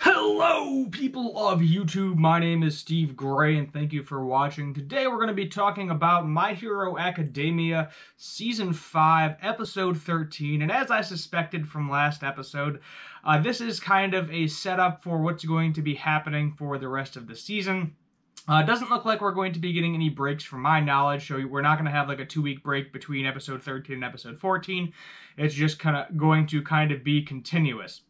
Hello, people of YouTube. My name is Steve Gray, and thank you for watching. Today, we're going to be talking about My Hero Academia Season 5, Episode 13. And as I suspected from last episode, this is kind of a setup for what's going to be happening for the rest of the season. It doesn't look like we're going to be getting any breaks from my knowledge, so we're not going to have like a 2-week break between Episode 13 and Episode 14. It's just going to be continuous.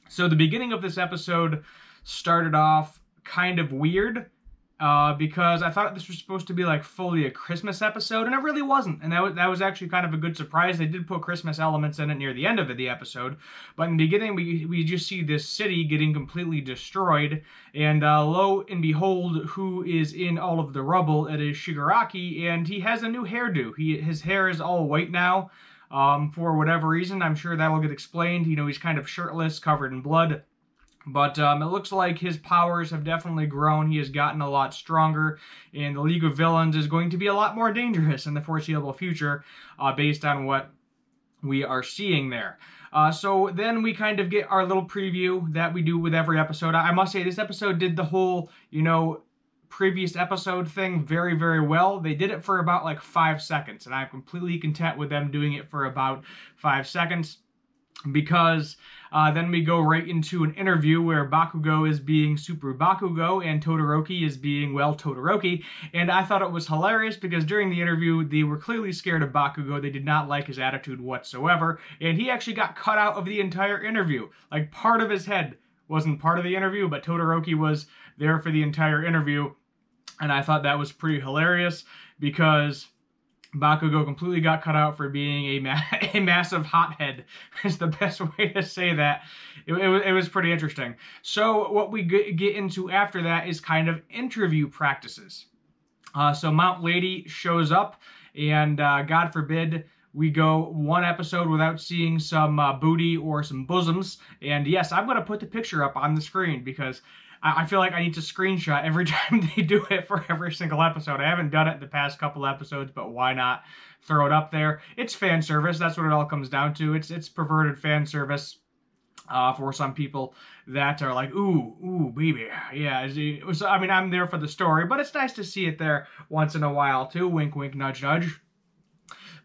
So the beginning of this episode started off kind of weird because I thought this was supposed to be like fully a Christmas episode, and it really wasn't. And that was actually kind of a good surprise. They did put Christmas elements in it near the end of the episode, but in the beginning we just see this city getting completely destroyed, and lo and behold, who is in all of the rubble? It is Shigaraki, and he has a new hairdo. His hair is all white now. For whatever reason. I'm sure that'll get explained. You know, he's kind of shirtless, covered in blood. But it looks like his powers have definitely grown. He has gotten a lot stronger, and the League of Villains is going to be a lot more dangerous in the foreseeable future, based on what we are seeing there. So then we kind of get our little preview that we do with every episode. I must say, this episode did the whole, previous episode thing very, very well. They did it for about like 5 seconds, and I'm completely content with them doing it for about 5 seconds, because then we go right into an interview where Bakugo is being Super Bakugo and Todoroki is being, well, Todoroki. And I thought it was hilarious because during the interview, they were clearly scared of Bakugo. They did not like his attitude whatsoever, and he actually got cut out of the entire interview. Like, part of his head wasn't part of the interview, but Todoroki was there for the entire interview. And I thought that was pretty hilarious because Bakugo completely got cut out for being a massive hothead. Is the best way to say that. It was pretty interesting. So what we get into after that is kind of interview practices. So Mount Lady shows up, and God forbid we go one episode without seeing some booty or some bosoms. And yes, I'm going to put the picture up on the screen because I feel like I need to screenshot every time they do it for every single episode. I haven't done it the past couple episodes, but why not throw it up there? It's fan service. That's what it all comes down to. It's perverted fan service for some people that are like, ooh, baby. Yeah, I mean, I'm there for the story, but it's nice to see it there once in a while, too. Wink, wink, nudge, nudge.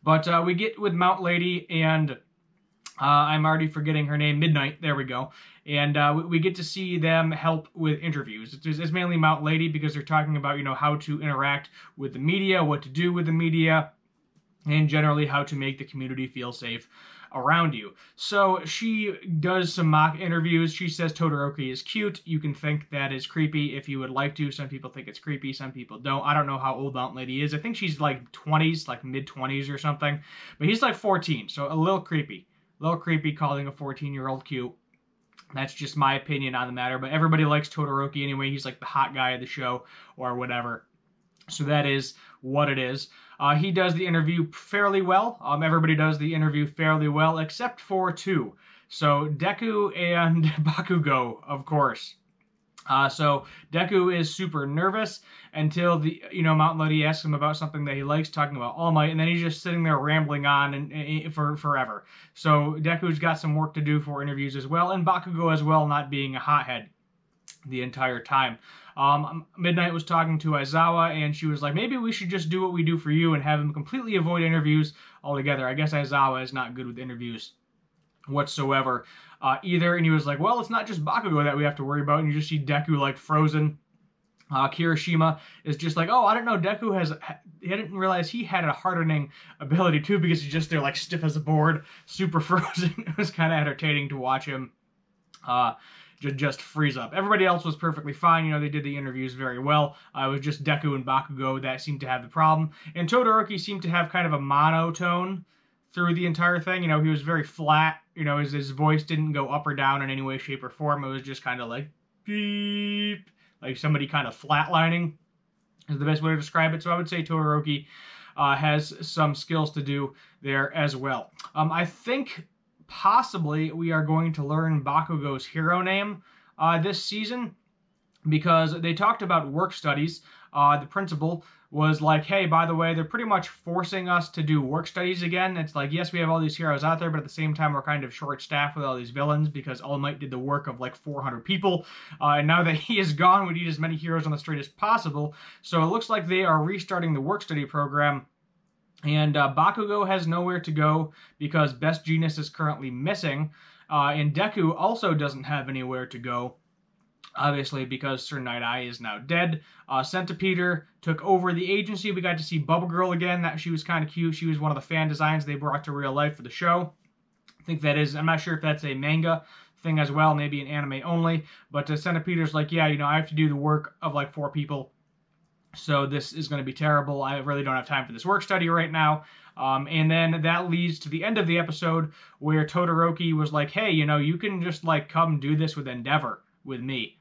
But we get with Mount Lady, and I'm already forgetting her name, Midnight, there we go. And we get to see them help with interviews. It's mainly Mount Lady because they're talking about, how to interact with the media, what to do with the media, and generally how to make the community feel safe around you. So she does some mock interviews. She says Todoroki is cute. You can think that is creepy if you would like to. Some people think it's creepy, some people don't. I don't know how old Mount Lady is. I think she's like 20s, like mid-20s or something. But he's like 14, so a little creepy. A little creepy calling a 14-year-old cute. That's just my opinion on the matter, but everybody likes Todoroki anyway. He's like the hot guy of the show or whatever. So that is what it is. He does the interview fairly well. Everybody does the interview fairly well, except for two. So Deku and Bakugo, of course. So Deku is super nervous until Mount Lady asks him about something that he likes, talking about All Might, and then he's just sitting there rambling on and for forever. So Deku's got some work to do for interviews as well, and Bakugo as well, not being a hothead the entire time. Midnight was talking to Aizawa, and she was like, maybe we should just do what we do for you and have him completely avoid interviews altogether. I guess Aizawa is not good with interviews whatsoever either, and he was like, well, it's not just Bakugo that we have to worry about, and you just see Deku like frozen. Kirishima is just like, oh, I don't know, he didn't realize he had a hardening ability too, because he's just there like stiff as a board, super frozen. It was kind of entertaining to watch him just freeze up. Everybody else was perfectly fine. They did the interviews very well. It was just Deku and Bakugo that seemed to have the problem, and Todoroki seemed to have kind of a monotone through the entire thing. He was very flat. His voice didn't go up or down in any way, shape, or form. It was just kind of like beep, like somebody kind of flatlining is the best way to describe it. So I would say Todoroki has some skills to do there as well. I think possibly we are going to learn Bakugo's hero name this season, because they talked about work studies. The principal was like, hey, by the way, they're pretty much forcing us to do work studies again. It's like, yes, we have all these heroes out there, but at the same time, we're kind of short-staffed with all these villains because All Might did the work of like 400 people. And now that he is gone, we need as many heroes on the street as possible. So it looks like they are restarting the work study program. And Bakugo has nowhere to go because Best Jeanist is currently missing. And Deku also doesn't have anywhere to go, obviously, because Sir Night-Eye is now dead. Centipeter took over the agency. We got to see Bubble Girl again. She was kind of cute. She was one of the fan designs they brought to real life for the show. I think that is, I'm not sure if that's a manga thing as well, maybe an anime only. But Centipeter's like, yeah, you know, I have to do the work of like 4 people. So this is going to be terrible. I really don't have time for this work study right now. And then that leads to the end of the episode where Todoroki was like, hey, you know, you can just like come do this with Endeavor with me.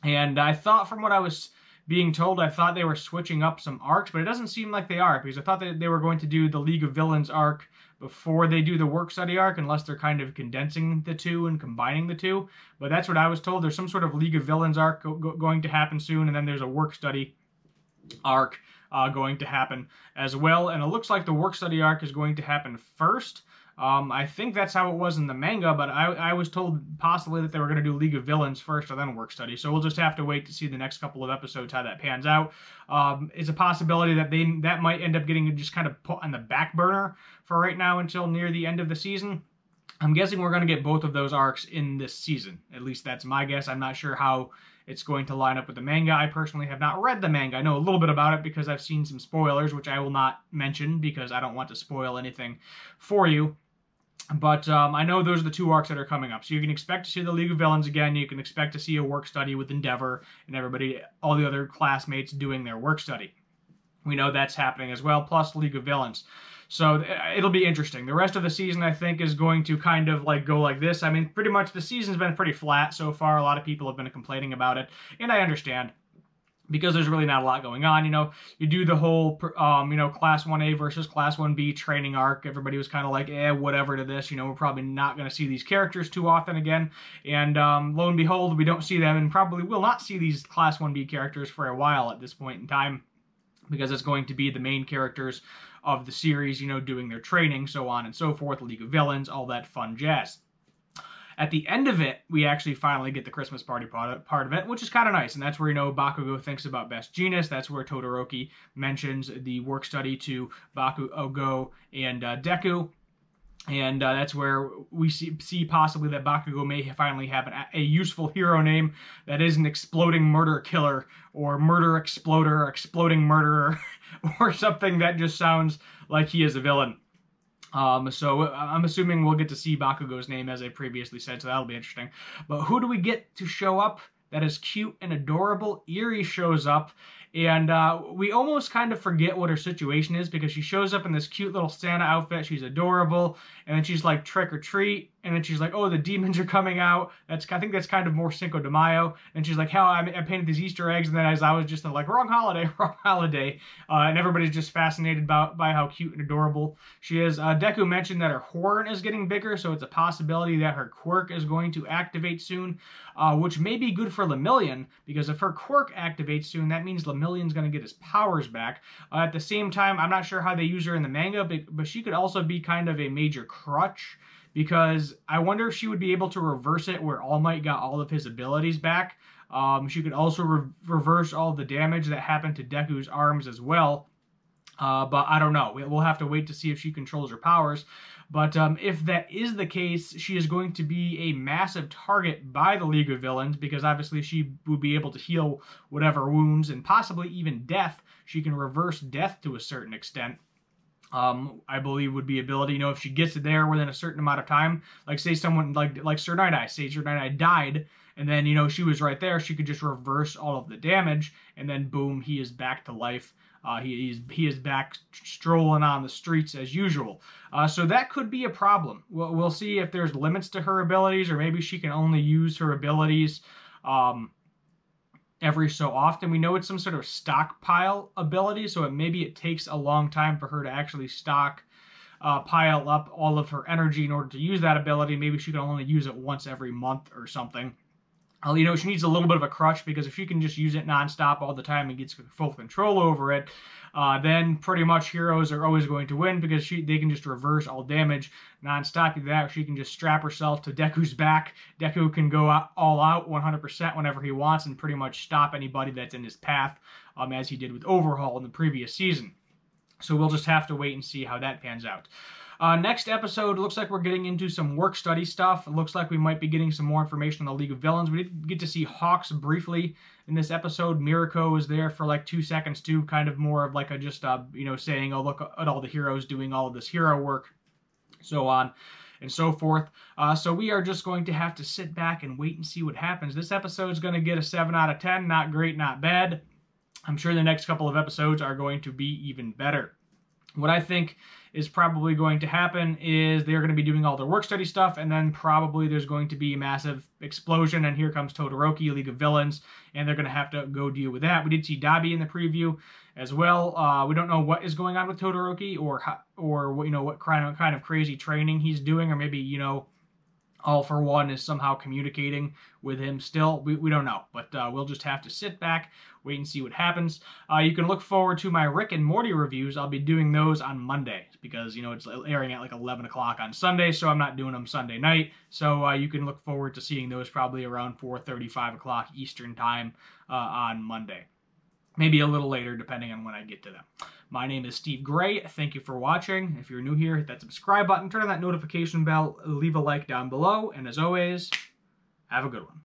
And I thought from what I was being told, I thought they were switching up some arcs, but it doesn't seem like they are, because I thought that they were going to do the League of Villains arc before they do the work study arc, unless they're kind of condensing the two and combining the two. But that's what I was told. There's some sort of League of Villains arc going to happen soon, and then there's a work study arc going to happen as well. And it looks like the work study arc is going to happen first. I think that's how it was in the manga, but I was told possibly that they were going to do League of Villains first and then work study. So we'll just have to wait to see the next couple of episodes how that pans out. It's a possibility that that might end up getting just kind of put on the back burner for right now until near the end of the season. I'm guessing we're going to get both of those arcs in this season. At least that's my guess. I'm not sure how it's going to line up with the manga. I personally have not read the manga. I know a little bit about it because I've seen some spoilers, which I will not mention because I don't want to spoil anything for you. But I know those are the 2 arcs that are coming up. So you can expect to see the League of Villains again. You can expect to see a work study with Endeavor and everybody, all the other classmates doing their work study. We know that's happening as well, plus League of Villains. So it'll be interesting. The rest of the season, I think, is going to kind of like go like this. I mean, pretty much the season's been pretty flat so far. A lot of people have been complaining about it, and I understand, because there's really not a lot going on. You know, you do the whole, you know, Class 1A versus Class 1B training arc. Everybody was kind of like, whatever to this. You know, we're probably not going to see these characters too often again. And lo and behold, we don't see them, and probably will not see these Class 1B characters for a while at this point in time, because it's going to be the main characters of the series, you know, doing their training, so on and so forth, League of Villains, all that fun jazz. At the end of it, we actually finally get the Christmas party part of it, which is kind of nice. And that's where, you know, Bakugo thinks about Best Jeanist. That's where Todoroki mentions the work study to Bakugo and Deku. And that's where we see possibly that Bakugo may finally have a useful hero name that is an exploding murder killer, or murder exploder, or exploding murderer, or something that just sounds like he is a villain. So I'm assuming we'll get to see Bakugo's name, as I previously said, so that'll be interesting. But who do we get to show up that is cute and adorable? Eri shows up, and we almost kind of forget what her situation is, because she shows up in this cute little Santa outfit. She's adorable, and then she's like, trick or treat, and then she's like, oh, the demons are coming out. I think that's kind of more Cinco de Mayo. And she's like, hell, I painted these Easter eggs, and then as I was just like, wrong holiday. And everybody's just fascinated by how cute and adorable she is. Deku mentioned that her horn is getting bigger, so it's a possibility that her quirk is going to activate soon, which may be good for Lemillion, because if her quirk activates soon, that means Lemillion's going to get his powers back. At the same time, I'm not sure how they use her in the manga, but she could also be kind of a major crutch, because I wonder if she would be able to reverse it where All Might got all of his abilities back. She could also reverse all the damage that happened to Deku's arms as well. But I don't know. We'll have to wait to see if she controls her powers. But if that is the case, she is going to be a massive target by the League of Villains, because obviously she would be able to heal whatever wounds, and possibly even death. She can reverse death to a certain extent. I believe would be ability, you know, if she gets it there within a certain amount of time, like say someone like Sir Night-Eye, say Sir Night-Eye died, and then, you know, she was right there, she could just reverse all of the damage, and then boom, he is back to life. He is back strolling on the streets as usual. So that could be a problem. We'll see if there's limits to her abilities, or maybe she can only use her abilities every so often. We know it's some sort of stockpile ability, so maybe it takes a long time for her to actually pile up all of her energy in order to use that ability. Maybe she can only use it once every month or something. You know, she needs a little bit of a crutch, because if she can just use it nonstop all the time and gets full control over it, then pretty much heroes are always going to win, because they can just reverse all damage nonstop. Either that, or she can just strap herself to Deku's back. Deku can go all out 100% whenever he wants and pretty much stop anybody that's in his path, as he did with Overhaul in the previous season. So we'll just have to wait and see how that pans out. Next episode, looks like we're getting into some work study stuff. It looks like we might be getting some more information on the League of Villains. We did get to see Hawks briefly in this episode. Mirako was there for like 2 seconds too, kind of more of like a just, you know, saying, oh, look at all the heroes doing all of this hero work, so on and so forth. So we are just going to have to sit back and wait and see what happens. This episode is going to get a 7 out of 10. Not great, not bad. I'm sure the next couple of episodes are going to be even better. What I think is probably going to happen is they're going to be doing all their work study stuff, and then probably there's going to be a massive explosion, and here comes Todoroki, League of Villains, and they're going to have to go deal with that. We did see Dabi in the preview as well. We don't know what is going on with Todoroki, or you know, what kind of crazy training he's doing, or maybe, you know, All For One is somehow communicating with him still. We don't know, but we'll just have to sit back, wait and see what happens. You can look forward to my Rick and Morty reviews. I'll be doing those on Monday, because, you know, it's airing at like 11 o'clock on Sunday, so I'm not doing them Sunday night. So you can look forward to seeing those probably around 4:30, 5 o'clock Eastern time on Monday. Maybe a little later, depending on when I get to them. My name is Steve Gray. Thank you for watching. If you're new here, hit that subscribe button, turn on that notification bell, leave a like down below, and as always, have a good one.